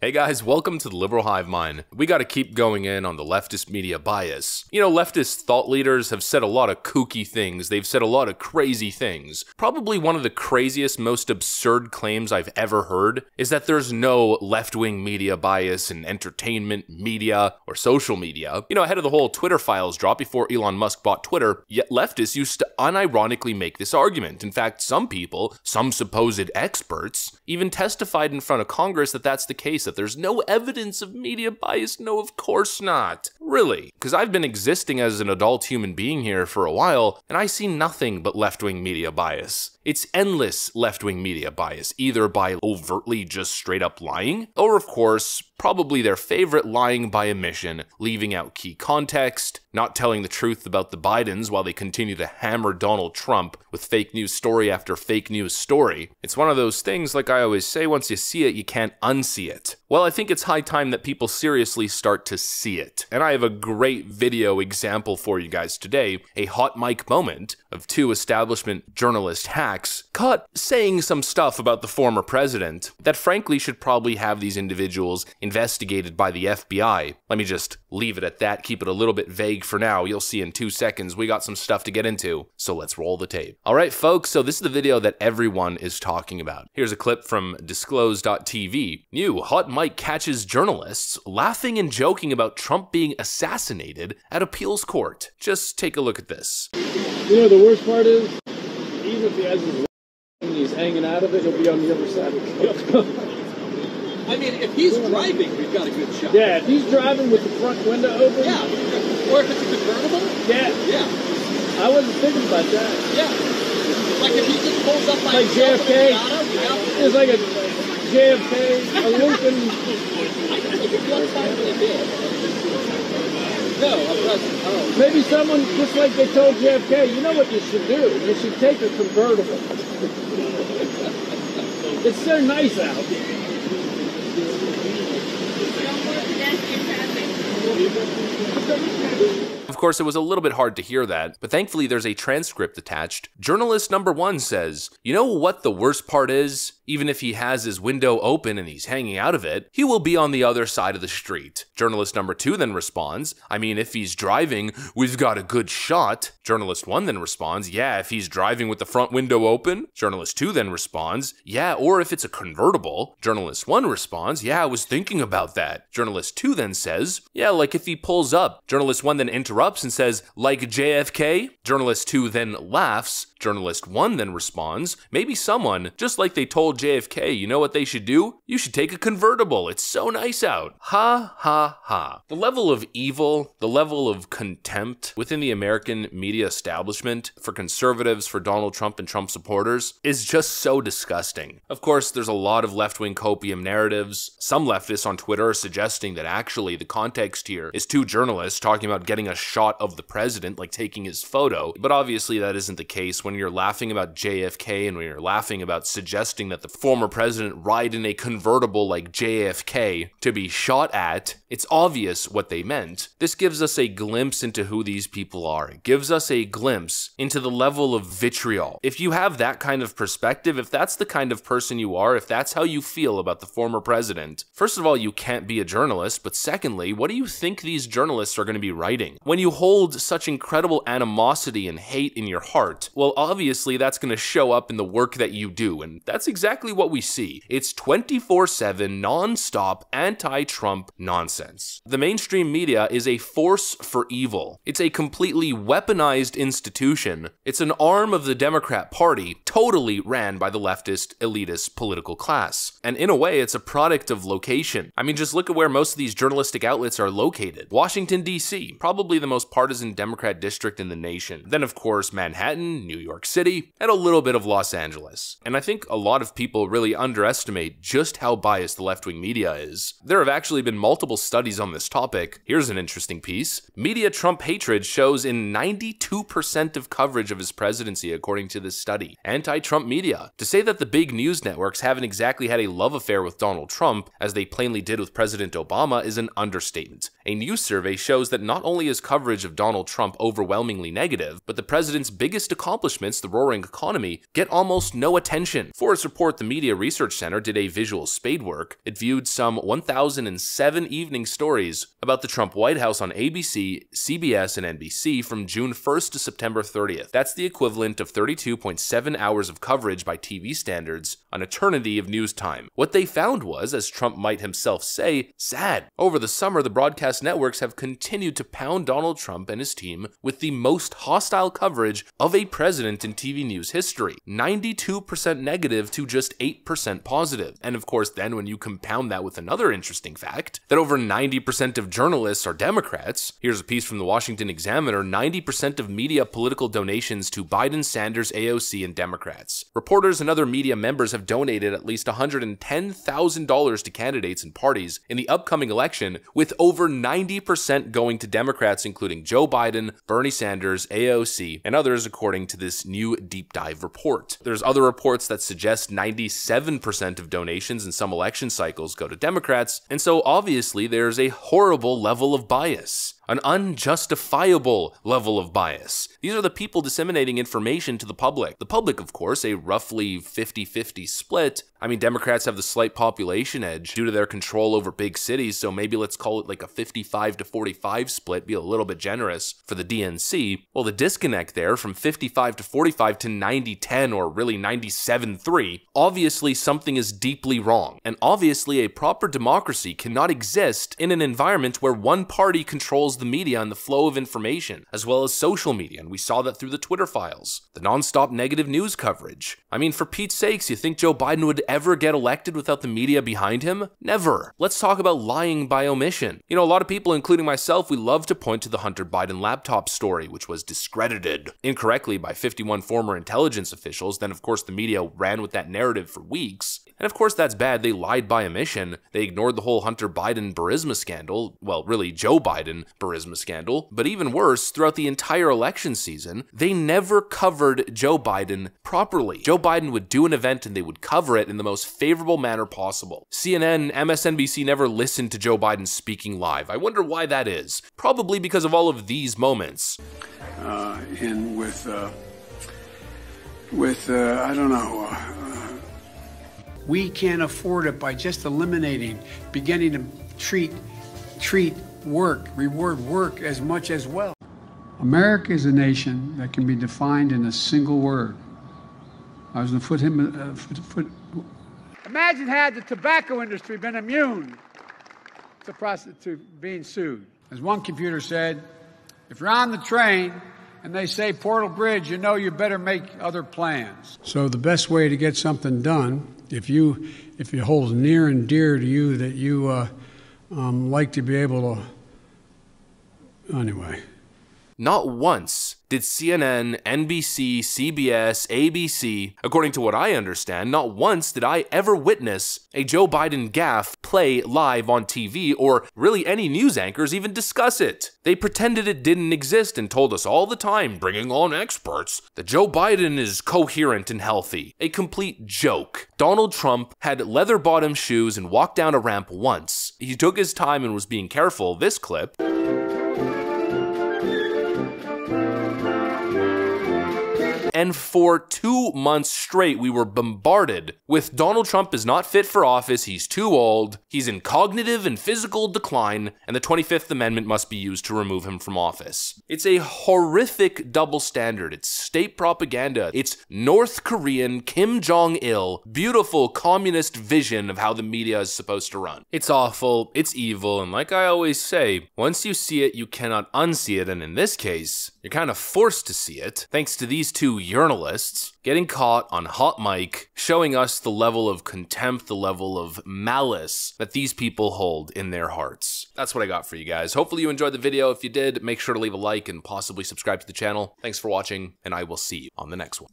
Hey guys, welcome to the Liberal Hive Mind. We gotta keep going in on the leftist media bias. You know, leftist thought leaders have said a lot of kooky things, they've said a lot of crazy things. Probably one of the craziest, most absurd claims I've ever heard is that there's no left-wing media bias in entertainment, media, or social media. You know, ahead of the whole Twitter files drop before Elon Musk bought Twitter, yet leftists used to unironically make this argument. In fact, some people, some supposed experts, even testified in front of Congress that that's the case, that there's no evidence of media bias. No, of course not. Really? Because I've been existing as an adult human being here for a while, and I see nothing but left-wing media bias. It's endless left-wing media bias, either by overtly just straight up lying, or of course, probably their favorite lying by omission, leaving out key context, not telling the truth about the Bidens while they continue to hammer Donald Trump with fake news story after fake news story. It's one of those things, like I always say, once you see it, you can't unsee it. Well, I think it's high time that people seriously start to see it. And I have a great video example for you guys today, a hot mic moment of two establishment journalist hacks caught saying some stuff about the former president that frankly should probably have these individuals investigated by the FBI. Let me just leave it at that, keep it a little bit vague for now. You'll see in 2 seconds we got some stuff to get into, so let's roll the tape. Alright folks, so this is the video that everyone is talking about. Here's a clip from Disclose.tv. New hot mic catches journalists laughing and joking about Trump being assassinated at appeals court. Just take a look at this. You know, the worst part is, even if he has his and he's hanging out of it, he'll be on the other side of the cliff. I mean, if he's driving, we've got a good shot. Yeah, if he's driving with the front window open. Yeah, or if it's a convertible. Yeah. Yeah. I wasn't thinking about that. Yeah. Like if he just pulls up by like himself JFK. Yeah. It's like a JFK, a Lincoln. What time did they do? No, a president. Oh. Maybe someone, just like they told JFK, you know what you should do? You should take a convertible. It's so nice out. Of course, it was a little bit hard to hear that, but thankfully there's a transcript attached. Journalist number 1 says, you know what the worst part is? Even if he has his window open and he's hanging out of it, he will be on the other side of the street. Journalist number 2 then responds, I mean, if he's driving, we've got a good shot. Journalist 1 then responds, yeah, if he's driving with the front window open. Journalist 2 then responds, yeah, or if it's a convertible. Journalist 1 responds, yeah, I was thinking about that. Journalist 2 then says, yeah, like if he pulls up. Journalist 1 then interrupts and says, like JFK? Journalist 2 then laughs. Journalist 1 then responds, maybe someone, just like they told JFK, you know what they should do? You should take a convertible. It's so nice out. Ha ha ha. The level of evil, the level of contempt within the American media establishment for conservatives, for Donald Trump and Trump supporters is just so disgusting. Of course, there's a lot of left-wing copium narratives. Some leftists on Twitter are suggesting that actually the context here is 2 journalists talking about getting a shot of the president, like taking his photo, but obviously that isn't the case when you're laughing about JFK and when you're laughing about suggesting that the former president ride in a convertible like JFK to be shot at. It's obvious what they meant. This gives us a glimpse into who these people are. It gives us a glimpse into the level of vitriol. If you have that kind of perspective, if that's the kind of person you are, if that's how you feel about the former president, first of all, you can't be a journalist, but secondly, what do you think these journalists are going to be writing? When you hold such incredible animosity and hate in your heart, well, obviously that's going to show up in the work that you do, and that's exactly what we see. It's 24/7 non-stop anti-Trump nonsense. The mainstream media is a force for evil. It's a completely weaponized institution. It's an arm of the Democrat Party, totally ran by the leftist elitist political class. And in a way, it's a product of location. I mean, just look at where most of these journalistic outlets are located. Washington, D.C., probably the most partisan Democrat district in the nation. Then, of course, Manhattan, New York City, and a little bit of Los Angeles. And I think a lot of people really underestimate just how biased the left-wing media is. There have actually been multiple studies on this topic. Here's an interesting piece. Media Trump hatred shows in 92% of coverage of his presidency, according to this study. Anti-Trump media. To say that the big news networks haven't exactly had a love affair with Donald Trump, as they plainly did with President Obama, is an understatement. A new survey shows that not only is coverage of Donald Trump overwhelmingly negative, but the president's biggest accomplishments, the roaring economy, get almost no attention. For its report, the Media Research Center did a visual spadework. It viewed some 1,007 evening stories about the Trump White House on ABC, CBS, and NBC from June 1st to September 30th. That's the equivalent of 32.7 hours of coverage by TV standards, an eternity of news time. What they found was, as Trump might himself say, sad. Over the summer, the broadcast networks have continued to pound Donald Trump and his team with the most hostile coverage of a president in TV news history. 92% negative to just 8% positive. And of course, then when you compound that with another interesting fact, that over 90% of journalists are Democrats. Here's a piece from the Washington Examiner: 90% of media political donations to Biden, Sanders, AOC, and Democrats. Reporters and other media members have donated at least $110,000 to candidates and parties in the upcoming election, with over 90% going to Democrats, including Joe Biden, Bernie Sanders, AOC, and others, according to this new deep dive report. There's other reports that suggest 97% of donations in some election cycles go to Democrats, and so obviously there's a horrible level of bias. An unjustifiable level of bias. These are the people disseminating information to the public. The public, of course, a roughly 50-50 split. I mean, Democrats have the slight population edge due to their control over big cities, so maybe let's call it like a 55-45 split, be a little bit generous for the DNC. Well, the disconnect there from 55-45 to 90-10 or really 97-3, obviously something is deeply wrong. And obviously a proper democracy cannot exist in an environment where one party controls the media and the flow of information, as well as social media, and we saw that through the Twitter files. The non-stop negative news coverage. I mean, for Pete's sakes, you think Joe Biden would ever get elected without the media behind him? Never. Let's talk about lying by omission. You know, a lot of people, including myself, we love to point to the Hunter Biden laptop story, which was discredited incorrectly by 51 former intelligence officials. Then, of course, the media ran with that narrative for weeks. And of course, that's bad. They lied by omission. They ignored the whole Hunter Biden Burisma scandal. Well, really, Joe Biden Burisma scandal. But even worse, throughout the entire election season, they never covered Joe Biden properly. Joe Biden would do an event and they would cover it in the most favorable manner possible. CNN, MSNBC never listened to Joe Biden speaking live. I wonder why that is. Probably because of all of these moments. I don't know. We can't afford it by just beginning to treat work, reward work as much as well. America is a nation that can be defined in a single word. I was going to Imagine had the tobacco industry been immune to being sued. As one computer said, if you're on the train and they say Portal Bridge, you know you better make other plans. So the best way to get something done, if it holds near and dear to you that you like to be able to, anyway. Not once did CNN, NBC, CBS, ABC, according to what I understand, not once did I ever witness a Joe Biden gaffe play live on TV, or really any news anchors even discuss it. They pretended it didn't exist and told us all the time, bringing on experts, that Joe Biden is coherent and healthy. A complete joke. Donald Trump had leather-bottom shoes and walked down a ramp once. He took his time and was being careful. This clip. And for 2 months straight, we were bombarded with Donald Trump is not fit for office, he's too old, he's in cognitive and physical decline, and the 25th Amendment must be used to remove him from office. It's a horrific double standard. It's state propaganda. It's North Korean Kim Jong-il, beautiful communist vision of how the media is supposed to run. It's awful, it's evil, and like I always say, once you see it, you cannot unsee it, and in this case, you're kind of forced to see it, thanks to these two journalists getting caught on hot mic, showing us the level of contempt, the level of malice that these people hold in their hearts. That's what I got for you guys. Hopefully you enjoyed the video. If you did, make sure to leave a like and possibly subscribe to the channel. Thanks for watching, and I will see you on the next one.